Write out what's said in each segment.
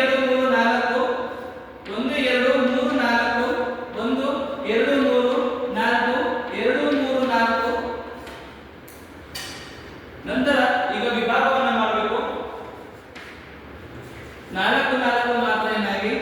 2 3 4 1 2 3 4 1 2 3 4 2 3 4 ನಂತರ ಈಗ ವಿಭಾಗವನ್ನು ಮಾಡಬೇಕು 4 4 ಮಾತ್ರ ಏನಾಗಿ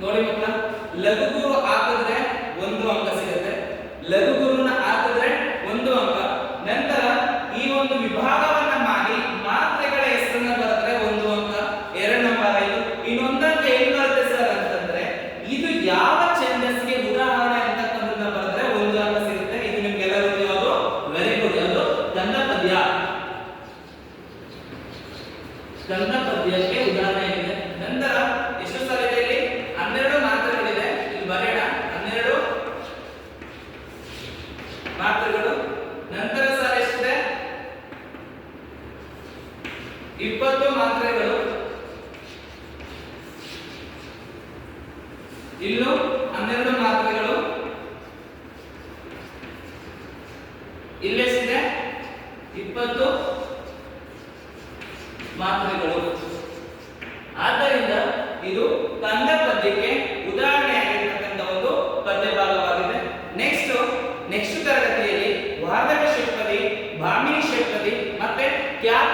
ನೋಡಿ ಮಕ್ಕಳ ಲಘುಗುರು ಹಾಕಿದ್ರೆ 1 ಅಂಕ ಸಿಗುತ್ತೆ ಲಘುಗುರುನ ಹಾಕಿದ್ರೆ 1 ಅಂಕ ನಂತರ ಈ ಒಂದು ವಿಭಾಗವನ್ನ ಮಾಡಿ ಮಾತ್ರೆಗಳ ಹೆಸರನ್ನ ಬರೆದ್ರೆ 1 ಅಂಕ 2 ನಂಬರ್ ಆಯ್ತು ಇನ್ನೊಂದು ಅಂಕ ಏನು ಬರುತ್ತೆ ಸರ್ ಅಂತಂದ್ರೆ ಇದು ಯಾವ ಛಂದಸ್ಸಿಗೆ ಉದಾಹರಣೆ ಅಂತಕ್ಕಂಥದ್ದನ್ನ ಬರೆದ್ರೆ 1 ಅಂಕ ಸಿಗುತ್ತೆ ಇದು ನಿಮ್ಗೆಲ್ಲರಿಗೂ ಯಾವುದು ವೆರಿ ಗುಡ್ ಯಾವುದು ಗಂಧ ಪದ್ಯ ಉದಾಹರಣೆ ಇದೆ ನಂತರ ಎಷ್ಟು ಸಾಲ ಇದೆ ಇಲ್ಲಿ 12 ಮಾತ್ರೆಗಳಿದೆ ಇಲ್ಲಿ ಬರೀ ಇಲ್ಲೂ 12 ಮಾತ್ರೆಗಳು, ಇಲ್ಲೆಷ್ಟಿದೆ 20 ಮಾತ್ರೆಗಳು. ಆದ್ದರಿಂದ ಇದು ಕಂದ ಪದ್ಯಕ್ಕೆ ಉದಾಹರಣೆಯಾಗಿರ್ತಕ್ಕಂಥ ಒಂದು ಪದ್ಯ ಭಾಗವಾಗಿದೆ. ನೆಕ್ಸ್ಟ್ ತರಗತಿಯಲ್ಲಿ ವಾರ್ಧಕ ಷಟ್ಪದಿ, ಭಾಮಿನಿ ಷಟ್ಪದಿ ಮತ್ತೆ ಖ್ಯಾತ